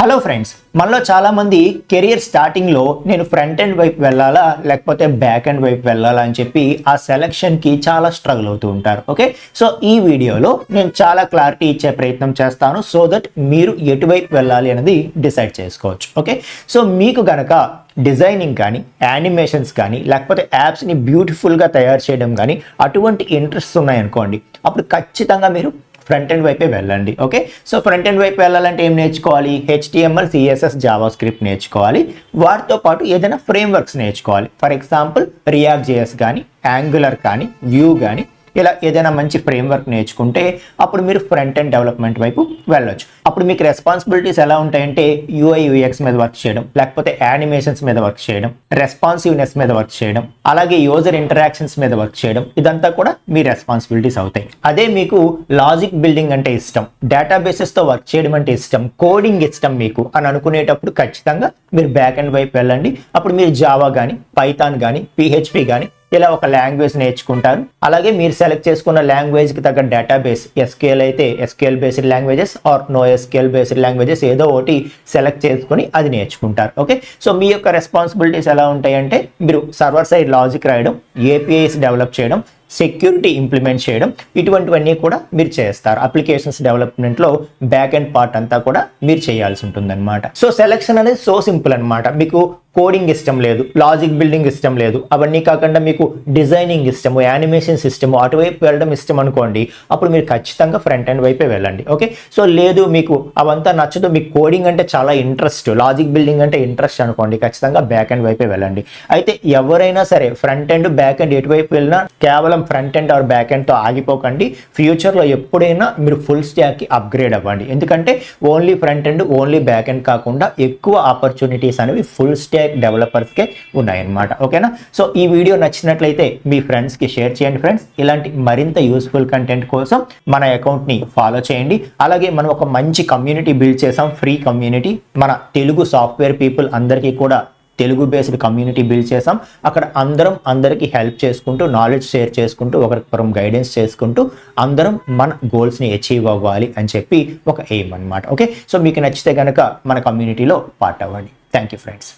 Hello friends, మనలో చాలామంది career స్టార్టింగ్లో నేను ఫ్రంట్ ఎండ్ వైపు వెళ్ళాలా లేకపోతే బ్యాక్ ఎండ్ వైపు వెళ్ళాలా అని చెప్పి ఆ సెలక్షన్కి చాలా స్ట్రగుల్ అవుతూ ఉంటారు. ఓకే, సో ఈ వీడియోలో నేను చాలా క్లారిటీ ఇచ్చే ప్రయత్నం చేస్తాను సో దట్ మీరు ఎటువైపు వెళ్ళాలి అనేది డిసైడ్ చేసుకోవచ్చు. ఓకే, సో మీకు గనక డిజైనింగ్ కానీ యానిమేషన్స్ కానీ లేకపోతే యాప్స్ని బ్యూటిఫుల్గా తయారు చేయడం కానీ అటువంటి ఇంట్రెస్ట్ ఉన్నాయనుకోండి, అప్పుడు ఖచ్చితంగా మీరు ఫ్రంట్ ఎండ్ వైపే వెళ్ళండి. ఓకే, సో ఫ్రంట్ ఎండ్ వైపు వెళ్ళాలంటే ఏం నేర్చుకోవాలి? HTML, CSS, జావా స్క్రిప్ట్ నేర్చుకోవాలి. వాటితో పాటు ఏదైనా ఫ్రేమ్వర్క్స్ నేర్చుకోవాలి. ఫర్ ఎగ్జాంపుల్ React.js కానీ, యాంగులర్ కానీ, వ్యూ కానీ, ఇలా ఏదైనా మంచి ఫ్రేమ్వర్క్ నేర్చుకుంటే అప్పుడు మీరు ఫ్రంట్ ఎండ్ డెవలప్మెంట్ వైపు వెళ్ళొచ్చు. అప్పుడు మీకు రెస్పాన్సిబిలిటీస్ ఎలా ఉంటాయంటే UI/UX మీద వర్క్ చేయడం, లేకపోతే యానిమేషన్స్ మీద వర్క్ చేయడం, రెస్పాన్సివ్నెస్ మీద వర్క్ చేయడం, అలాగే యూజర్ ఇంటరాక్షన్స్ మీద వర్క్ చేయడం, ఇదంతా కూడా మీ రెస్పాన్సిబిలిటీస్ అవుతాయి. అదే మీకు లాజిక్ బిల్డింగ్ అంటే ఇష్టం, డేటాబేసెస్తో వర్క్ చేయడం అంటే ఇష్టం, కోడింగ్ ఇష్టం మీకు అని అనుకునేటప్పుడు ఖచ్చితంగా మీరు బ్యాక్ ఎండ్ వైపు వెళ్ళండి. అప్పుడు మీరు జావా కానీ, పైథాన్ కానీ, PHP కానీ ఇలా ఒక లాంగ్వేజ్ నేర్చుకుంటారు. అలాగే మీరు సెలెక్ట్ చేసుకున్న లాంగ్వేజ్కి తగ్గ డేటాబేస్, SQL అయితే SQL based languages or NoSQL based languages ఏదో ఒకటి సెలెక్ట్ చేసుకుని అది నేర్చుకుంటారు. ఓకే, సో మీ యొక్క రెస్పాన్సిబిలిటీస్ ఎలా ఉంటాయంటే మీరు సర్వర్ సైడ్ లాజిక్ రాయడం, APIs డెవలప్ చేయడం, సెక్యూరిటీ ఇంప్లిమెంట్ చేయడం, ఇటువంటివన్నీ కూడా మీరు చేస్తారు. అప్లికేషన్స్ డెవలప్మెంట్లో బ్యాక్ ఎండ్ పార్ట్ అంతా కూడా మీరు చేయాల్సి ఉంటుందన్నమాట. సో సెలెక్షన్ అనేది సో సింపుల్ అనమాట. మీకు కోడింగ్ ఇష్టం లేదు, లాజిక్ బిల్డింగ్ ఇష్టం లేదు, అవన్నీ కాకుండా మీకు డిజైనింగ్ ఇష్టము, యానిమేషన్స్ ఇష్టము, అటువైపు వెళ్ళడం ఇష్టం అనుకోండి, అప్పుడు మీరు ఖచ్చితంగా ఫ్రంట్ ఎండ్ వైపే వెళ్ళండి. ఓకే, సో లేదు మీకు అవంతా నచ్చదు, మీకు కోడింగ్ అంటే చాలా ఇంట్రెస్ట్, లాజిక్ బిల్డింగ్ అంటే ఇంట్రెస్ట్ అనుకోండి, ఖచ్చితంగా బ్యాక్ ఎండ్ వైపే వెళ్ళండి. అయితే ఎవరైనా సరే ఫ్రంట్ ఎండ్ బ్యాక్ ఎండ్ ఎటువైపు వెళ్ళినా కేవలం ఫ్రంట్ ఎండ్ ఆర్ బ్యాక్ ఎండ్తో ఆగిపోకండి. ఫ్యూచర్లో ఎప్పుడైనా మీరు ఫుల్ స్టాక్కి అప్గ్రేడ్ అవ్వండి. ఎందుకంటే only front end, only back end కాకుండా ఎక్కువ ఆపర్చునిటీస్ అనేవి ఫుల్ స్టాక్ డెవలపర్స్కే ఉన్నాయన్నమాట. ఓకేనా, సో ఈ వీడియో నచ్చినట్లయితే మీ ఫ్రెండ్స్కి షేర్ చేయండి. ఫ్రెండ్స్, ఇలాంటి మరింత యూస్ఫుల్ కంటెంట్ కోసం మన అకౌంట్ని ఫాలో చేయండి. అలాగే మనం ఒక మంచి కమ్యూనిటీ బిల్డ్ చేసాం, ఫ్రీ కమ్యూనిటీ. మన తెలుగు సాఫ్ట్వేర్ పీపుల్ అందరికీ కూడా తెలుగు బేస్డ్ కమ్యూనిటీ బిల్డ్ చేసాం. అక్కడ అందరికీ హెల్ప్ చేసుకుంటూ, నాలెడ్జ్ షేర్ చేసుకుంటూ, ఒకరికొకరం గైడెన్స్ చేసుకుంటూ అందరం మన గోల్స్ని అచీవ్ అవ్వాలి అని చెప్పి ఒక ఎయిమ్ అనమాట. ఓకే, సో మీకు నచ్చితే కనుక మన కమ్యూనిటీలో పార్ట్ అవ్వండి. Thank you friends.